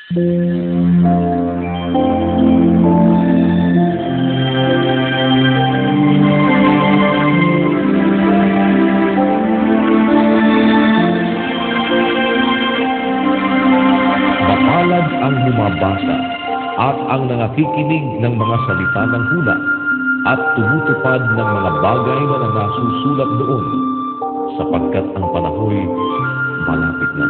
Mapalad ang bumabasa at ang nangakikinig ng mga salita ng hula at tumutupad ng mga bagay na nasusulat doon, sapagkat ang panahoy malapit na.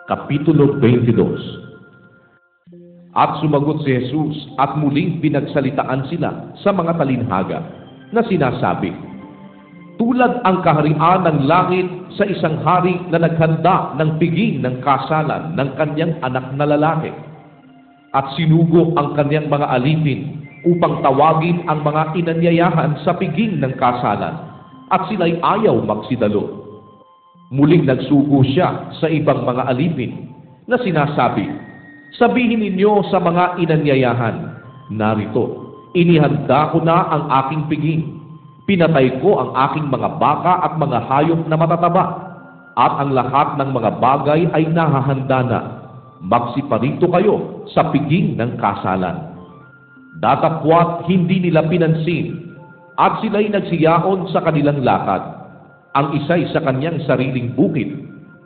Kapitulo 22. At sumagot si Jesus at muling pinagsalitaan sila sa mga talinhaga na sinasabi, tulad ang kaharian ng langit sa isang hari na naghanda ng piging ng kasalan ng kanyang anak na lalaki at sinugo ang kanyang mga alipin upang tawagin ang mga inanyayahan sa piging ng kasalan at sila'y ayaw magsidalo. Muling nagsugo siya sa ibang mga alipin na sinasabi, sabihin ninyo sa mga inanyayahan, narito, inihanda ko na ang aking piging. Pinatay ko ang aking mga baka at mga hayop na matataba, at ang lahat ng mga bagay ay nahahanda na. Magsiparito kayo sa piging ng kasalan. Datapwat hindi nila pinansin, at sila'y nagsiyaon sa kanilang lakad. Ang isa'y sa kanyang sariling bukid,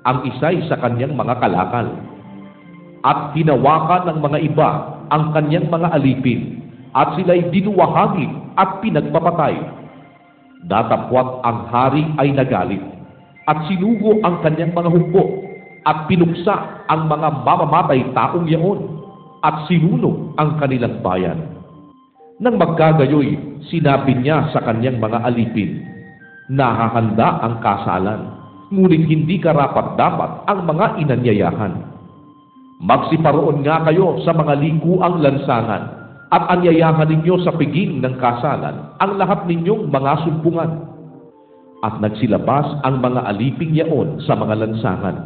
ang isa'y sa kanyang mga kalakal. At hinawakan ng mga iba ang kanyang mga alipin, at sila'y dinuwahagi at pinagpapatay. Datapwat ang hari ay nagalit, at sinugo ang kanyang mga hukbo, at pinuksa ang mga mamamatay taong yaon, at sinunog ang kanilang bayan. Nang magkagayoy, sinabi niya sa kanyang mga alipin, nahahanda ang kasalan, ngunit hindi karapat-dapat ang mga inanyayahan. Magsiparoon nga kayo sa mga likuang lansangan at anyayahan ninyo sa piging ng kasalan ang lahat ninyong mga sumpungan. At nagsilabas ang mga aliping yaon sa mga lansangan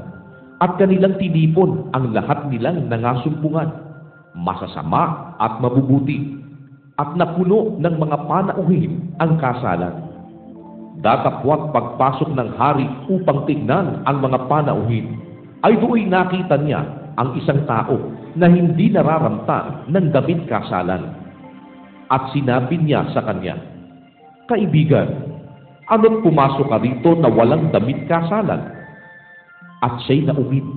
at kanilang tinipon ang lahat nilang nangasumpungan, masasama at mabubuti, at napuno ng mga panauhin ang kasalan. Datapwat pagpasok ng hari upang tignan ang mga panauhin, ay do'y nakita niya ang isang tao na hindi nararamtan ng damit kasalan. At sinabi niya sa kanya, kaibigan, ano't pumasok ka rito na walang damit kasalan? At siya'y naumid.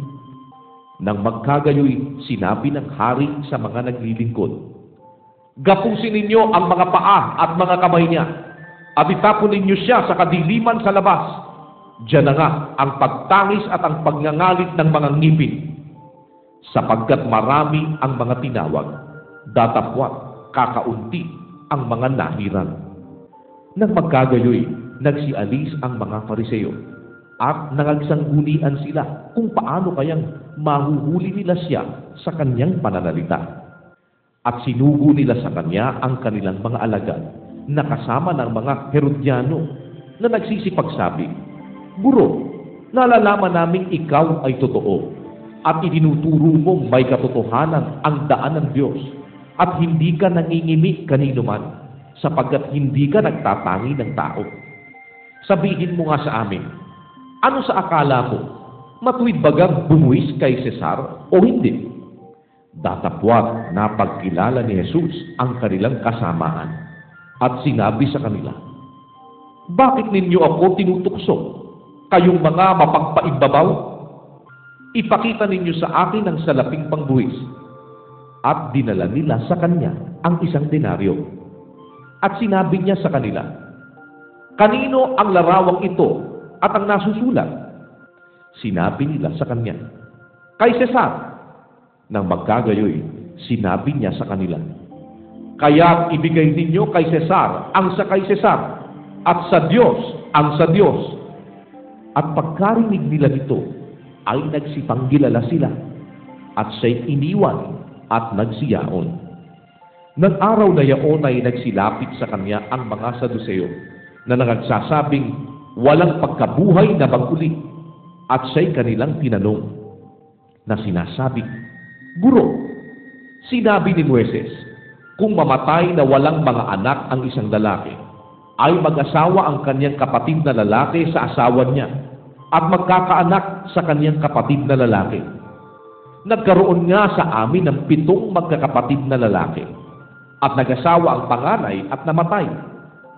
Nang magkagayoy, sinabi ng hari sa mga naglilingkod, gapusin ninyo ang mga paa at mga kamay niya, at itapon ninyo siya sa kadiliman sa labas. Diyan na nga ang pagtangis at ang pagngangalit ng mga ngipin, sapagkat marami ang mga tinawag, datapwat kakaunti ang mga nahiran. Nang magkagayoy, nagsialis ang mga Fariseo, at nangagsanggulian sila kung paano kayang mahuhuli nila siya sa kanyang pananalita. At sinugo nila sa kanya ang kanilang mga alagad, na kasama ng mga Herodiano, na nagsisipagsabi, Guro, nalalaman naming ikaw ay totoo, at itinuturo mong may katotohanan ang daan ng Diyos, at hindi ka nangingimi kanino man, sapagkat hindi ka nagtatangi ng tao. Sabihin mo nga sa amin, ano sa akala mo? Matuwid bagang bumuwis kay Cesar o hindi? Datapwat napagkilala ni Jesus ang kanilang kasamaan, at sinabi sa kanila, bakit ninyo ako tinutukso, kayong mga mapagpaimbabaw? Ipakita ninyo sa akin ang salaping pangbuwis. At dinala nila sa kanya ang isang denaryo. At sinabi niya sa kanila, kanino ang larawang ito at ang nasusulat? Sinabi nila sa kanya, kay Cesar. Nang magkagayoy, sinabi niya sa kanila, kaya ibigay ninyo kay Cesar ang sa kay Cesar, at sa Diyos ang sa Diyos. At pagkarinig nila nito, ay nagsipanggilala sila, at siya'y iniwan at nagsiyaon. Nang araw na yaon ay nagsilapit sa kanya ang mga Saduseo na nagsasabing walang pagkabuhay na baguli, at siya'y kanilang tinanong na sinasabi, Guro, sinabi ni Moises Kung mamatay na walang mga anak ang isang lalaki, ay mag-asawa ang kanyang kapatid na lalaki sa asawa niya at magkakaanak sa kanyang kapatid na lalaki. Nagkaroon nga sa amin ng 7 magkakapatid na lalaki at nag-asawa ang panganay at namatay.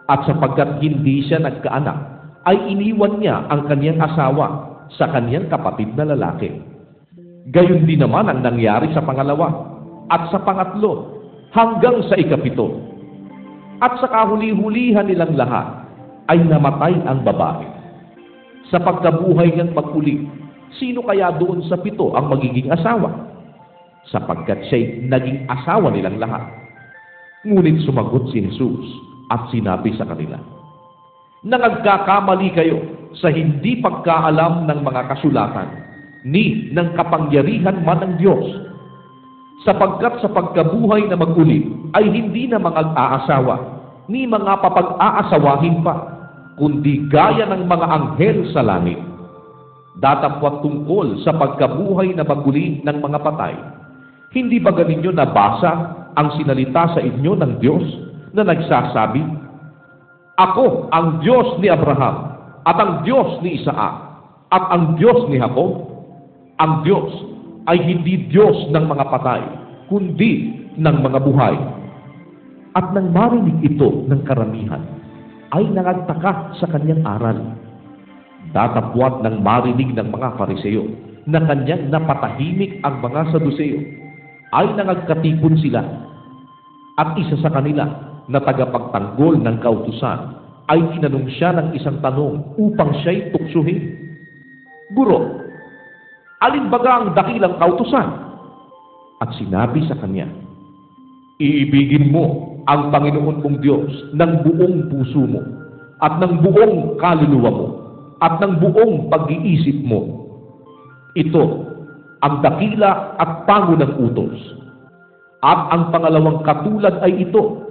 At sapagkat hindi siya nagkaanak, ay iniwan niya ang kanyang asawa sa kanyang kapatid na lalaki. Gayon din naman ang nangyari sa pangalawa at sa pangatlo hanggang sa ikapito. At sa kahuli-hulihan nilang lahat ay namatay ang babae. Sa pagkabuhay niyang mag-uli, sino kaya doon sa 7 ang magiging asawa? Sapagkat siya'y naging asawa nilang lahat. Ngunit sumagot si Jesus at sinabi sa kanila, "Nagkakamali kayo sa hindi pagkaalam ng mga kasulatan, ni ng kapangyarihan man ng Diyos. Sapagkat sa pagkabuhay na mag-uli ay hindi na mga aasawa, ni mga papag-aasawahin pa, kundi gaya ng mga anghel sa langit. Datapwat tungkol sa pagkabuhay na mag-uli ng mga patay, hindi ba ganinyo nabasa ang sinalita sa inyo ng Diyos na nagsasabi, Ako ang Diyos ni Abraham, at ang Diyos ni Isaac, at ang Diyos ni Jacob? Ang Diyos ay hindi Diyos ng mga patay, kundi ng mga buhay." At nang marinig ito ng karamihan, ay nangagtaka sa kanyang aral. Datapwat nang marinig ng mga Fariseo na kanyang napatahimik ang mga Saduseo, ay nangagkatipon sila. At isa sa kanila na tagapagtanggol ng kautusan ay tinanong siya ng isang tanong upang siya'y tuksuhin. "Guro, alin baga ang dakilang kautusan?" At sinabi sa kanya, "Iibigin mo ang Panginoon mong Diyos ng buong puso mo, at ng buong kaluluwa mo, at ng buong pag-iisip mo. Ito ang dakila at pangunang utos. At ang pangalawang katulad ay ito,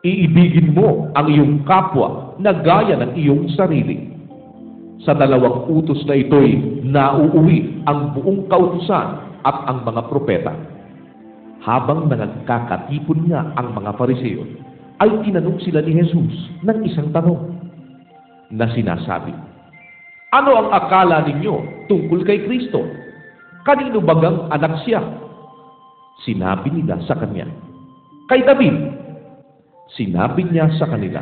iibigin mo ang iyong kapwa na gaya ng iyong sarili. Sa 2 utos na ito'y nauuwi ang buong kautusan at ang mga propeta." Habang nagkakatipon nga ang mga Fariseo, ay tinanong sila ni Jesus ng isang tanong na sinasabi, "Ano ang akala ninyo tungkol kay Kristo? Kanino bagang anak siya?" Sinabi nila sa kanya, "Kay David." Sinabi niya sa kanila,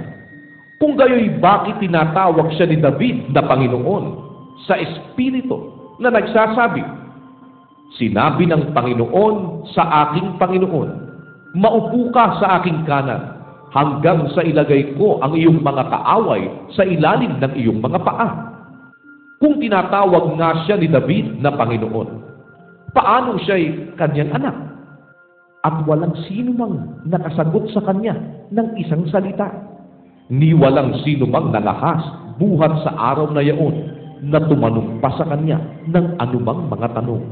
"Kung gayoy, bakit tinatawag siya ni David na Panginoon sa Espiritu na nagsasabi, Sinabi ng Panginoon sa aking Panginoon, maupo ka sa aking kanan, hanggang sa ilagay ko ang iyong mga kaaway sa ilalim ng iyong mga paa." Kung tinatawag nga siya ni David na Panginoon, paano siya'y kanyang anak? At walang sino mang nakasagot sa kanya ng isang salita, ni walang sino mang nalahas buhat sa araw na yaon na tumanong pa sa kanya ng anumang mga tanong.